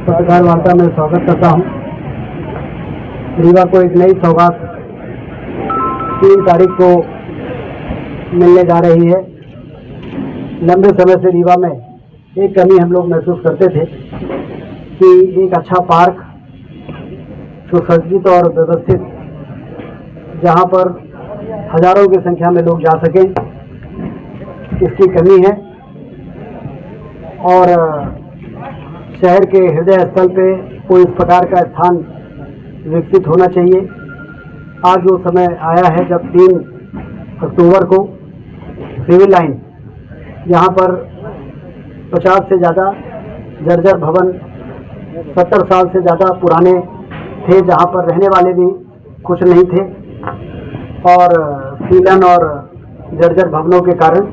पत्रकार वार्ता में स्वागत करता हूं। रीवा को एक नई सौगात 3 तारीख को मिलने जा रही है। लंबे समय से रीवा में एक कमी हम लोग महसूस करते थे कि एक अच्छा पार्क सुसज्जित और व्यवस्थित, जहां पर हजारों की संख्या में लोग जा सकें, इसकी कमी है। और शहर के हृदय स्थल पे कोई इस प्रकार का स्थान विकसित होना चाहिए। आज वो समय आया है जब 3 अक्टूबर को सिविल लाइन, जहाँ पर 50 से ज़्यादा जर्जर भवन 70 साल से ज़्यादा पुराने थे, जहाँ पर रहने वाले भी कुछ नहीं थे, और सीलन और जर्जर भवनों के कारण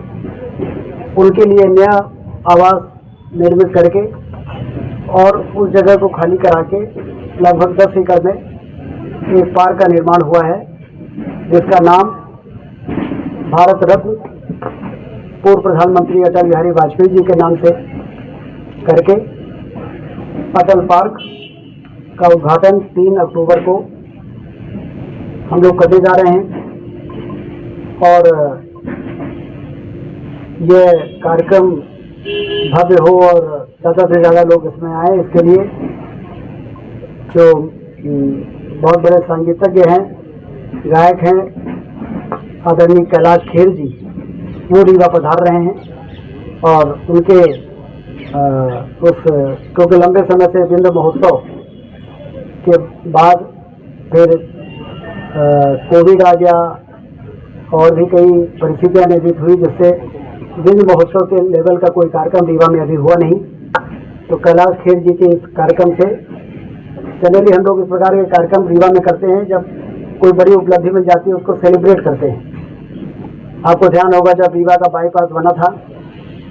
उनके लिए नया आवास निर्मित करके और उस जगह को खाली करा के लगभग 10 एकड़ में एक पार्क का निर्माण हुआ है, जिसका नाम भारत रत्न पूर्व प्रधानमंत्री अटल बिहारी वाजपेयी जी के नाम से करके अटल पार्क का उद्घाटन 3 अक्टूबर को हम लोग करने जा रहे हैं। और यह कार्यक्रम भव्य हो और ज़्यादा से ज़्यादा लोग इसमें आए, इसके लिए जो बहुत बड़े संगीतज्ञ हैं, गायक हैं, आदरणीय कैलाश खेर जी, वो रीवा पधार रहे हैं। और उनके क्योंकि लंबे समय से बिंद महोत्सव के बाद फिर कोविड आ गया और भी कई परिस्थितियां निर्मित हुई, जिससे बिंद महोत्सव के लेवल का कोई कार्यक्रम रीवा में अभी हुआ नहीं। तो कैलाश खेर जी के इस कार्यक्रम से जनरली हम लोग इस प्रकार के कार्यक्रम रीवा में करते हैं, जब कोई बड़ी उपलब्धि मिल जाती है उसको सेलिब्रेट करते हैं। आपको ध्यान होगा जब रीवा का बाईपास बना था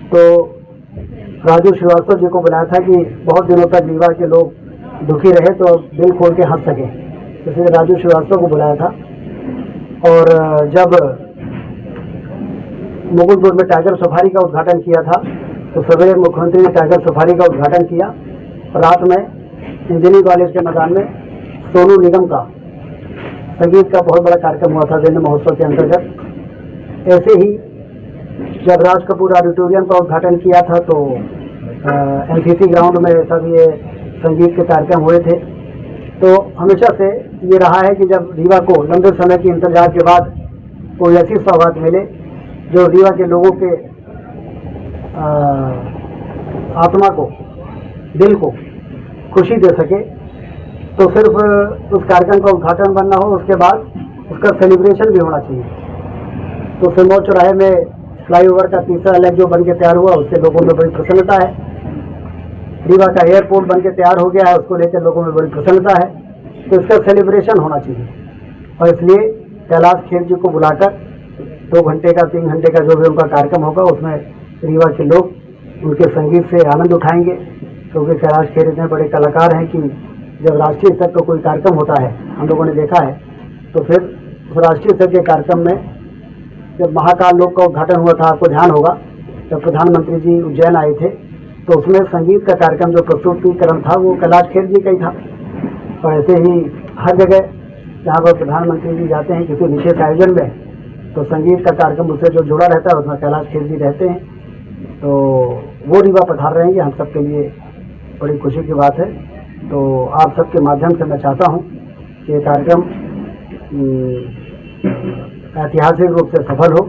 तो राजू श्रीवास्तव जी को बुलाया था कि बहुत दिनों तक रीवा के लोग दुखी रहे तो दिल खोल के हंस सके, इसलिए राजू श्रीवास्तव को बुलाया था। और जब मुगलपुर में टाइगर सफारी का उद्घाटन किया था तो सवेरे मुख्यमंत्री ने टाइगर सफारी का उद्घाटन किया, रात में इंजीनियरिंग कॉलेज के मैदान में सोनू निगम का संगीत का बहुत बड़ा कार्यक्रम हुआ था बिंद महोत्सव के अंतर्गत। ऐसे ही जब राज कपूर ऑडिटोरियम का उद्घाटन किया था तो एनसीसी ग्राउंड में सब ये संगीत के कार्यक्रम हुए थे। तो हमेशा से ये रहा है कि जब रीवा को लंबे समय की इंतजार के बाद कोई ऐसी सौगात मिले जो रीवा के लोगों के आत्मा को, दिल को खुशी दे सके, तो सिर्फ उस कार्यक्रम का उद्घाटन बनना हो, उसके बाद उसका सेलिब्रेशन भी होना चाहिए। तो सिरमौर चौराहे में फ्लाईओवर का तीसरा लेग जो बन के तैयार हुआ, उससे लोगों में बड़ी प्रसन्नता है। रीवा का एयरपोर्ट बन के तैयार हो गया है, उसको लेकर लोगों में बड़ी प्रसन्नता है। तो इसका सेलिब्रेशन होना चाहिए और इसलिए कैलाश खेर जी को बुलाकर 2 घंटे का 3 घंटे का जो भी उनका कार्यक्रम होगा उसमें रीवा के लोग उनके संगीत से आनंद उठाएंगे, क्योंकि कैलाश खेर इतने बड़े कलाकार हैं कि जब राष्ट्रीय स्तर का कोई कार्यक्रम होता है, हम लोगों ने देखा है, तो फिर उस राष्ट्रीय स्तर के कार्यक्रम में जब महाकाल लोक का उद्घाटन हुआ था, आपको ध्यान होगा जब प्रधानमंत्री जी उज्जैन आए थे, तो उसमें संगीत का कार्यक्रम जो प्रस्तुतिकरण था वो कैलाश खेर जी का ही था। और ऐसे ही हर जगह जहाँ पर प्रधानमंत्री जी जाते हैं किसी विशेष आयोजन में, तो संगीत का कार्यक्रम उससे जो जुड़ा रहता है उसमें कैलाश खेर जी रहते हैं। तो वो रीवा पधार रहे हैं, ये हम सबके लिए बड़ी खुशी की बात है। तो आप सबके माध्यम से मैं चाहता हूँ कि ये कार्यक्रम ऐतिहासिक रूप से सफल हो।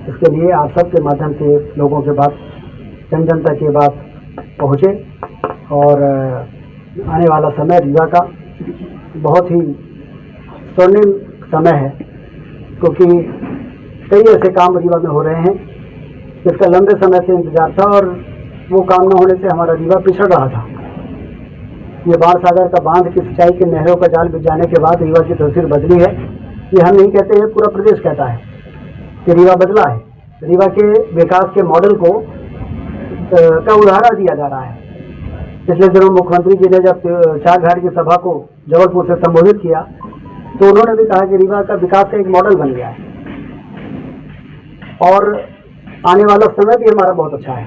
इसके लिए आप सबके माध्यम से लोगों के पास, जन जन तक ये बात पहुँचे और आने वाला समय रीवा का बहुत ही स्वर्णिम समय है, क्योंकि कई ऐसे काम रीवा में हो रहे हैं जिसका लंबे समय से इंतजार था और वो काम न होने से हमारा रीवा पिछड़ रहा था। ये बाण सागर का बांध की सिंचाई के नहरों का जाल बिछ जाने के बाद रीवा की तस्वीर बदली है। ये हम नहीं कहते हैं, पूरा प्रदेश कहता है कि रीवा बदला है। रीवा के विकास के मॉडल को का उदाहरण दिया जा रहा है। पिछले दिनों मुख्यमंत्री जी ने जब चार घाट की सभा को जबलपुर से संबोधित किया तो उन्होंने भी कहा कि रीवा का विकास का एक मॉडल बन गया है और आने वाला समय भी हमारा बहुत अच्छा है,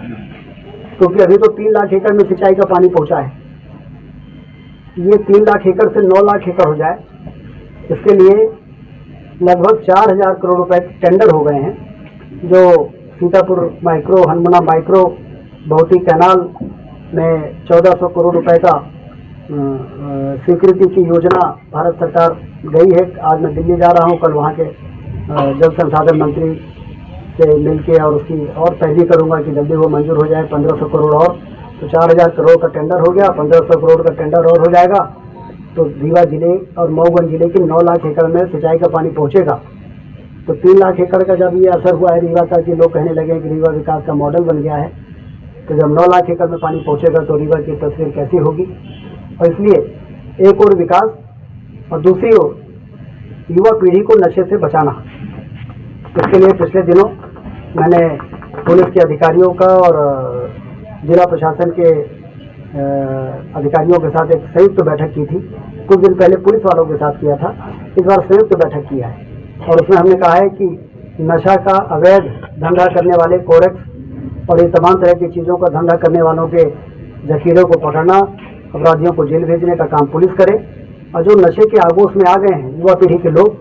क्योंकि अभी तो 3 लाख एकड़ में सिंचाई का पानी पहुंचा है। ये 3 लाख एकड़ से 9 लाख एकड़ हो जाए, इसके लिए लगभग 4,000 करोड़ रुपए टेंडर हो गए हैं, जो Sitapur micro, Hanumana micro, Bahuti canal में 1400 करोड़ रुपए का स्वीकृति की योजना भारत सरकार गई है। आज मैं दिल्ली जा रहा हूं, कल वहां के जल संसाधन मंत्री से मिलके और उसकी और पैरवी करूंगा कि जल्दी वो मंजूर हो जाए। 1500 करोड़ और, तो 4,000 करोड़ का टेंडर हो गया, 1500 करोड़ का टेंडर और हो जाएगा, तो रीवा जिले और मऊगंज जिले के 9 लाख एकड़ में सिंचाई का पानी पहुंचेगा। तो 3 लाख एकड़ का जब ये असर हुआ है रीवा का कि लोग कहने लगे कि रीवा विकास का मॉडल बन गया है, तो जब 9 लाख एकड़ में पानी पहुंचेगा तो रीवा की तस्वीर कैसी होगी। और इसलिए एक और विकास और दूसरी ओर युवा पीढ़ी को नशे से बचाना। इसके लिए पिछले दिनों मैंने पुलिस के अधिकारियों का और जिला प्रशासन के अधिकारियों के साथ एक संयुक्त बैठक की थी। कुछ दिन पहले पुलिस वालों के साथ किया था, इस बार संयुक्त बैठक किया है और उसमें हमने कहा है कि नशा का अवैध धंधा करने वाले कोरेक्स और ये तमाम तरह की चीज़ों का धंधा करने वालों के जखीरों को पकड़ना, अपराधियों को जेल भेजने का काम पुलिस करे, और जो नशे के आगोश में आ गए हैं युवा पीढ़ी के लोग,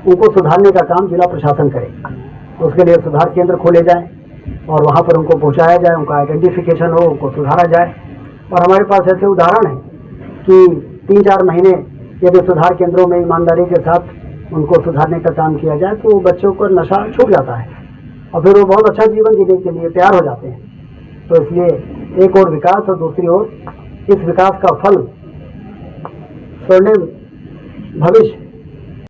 उनको सुधारने का काम जिला प्रशासन करे। उसके लिए सुधार केंद्र खोले जाएं और वहाँ पर उनको पहुँचाया जाए, उनका आइडेंटिफिकेशन हो, उनको सुधारा जाए। और हमारे पास ऐसे उदाहरण हैं कि 3-4 महीने यदि सुधार केंद्रों में ईमानदारी के साथ उनको सुधारने का काम किया जाए तो बच्चों को नशा छूट जाता है और फिर वो बहुत अच्छा जीवन जीने के लिए तैयार हो जाते हैं। तो इसलिए एक और विकास और दूसरी ओर इस विकास का फल स्वर्णिम भविष्य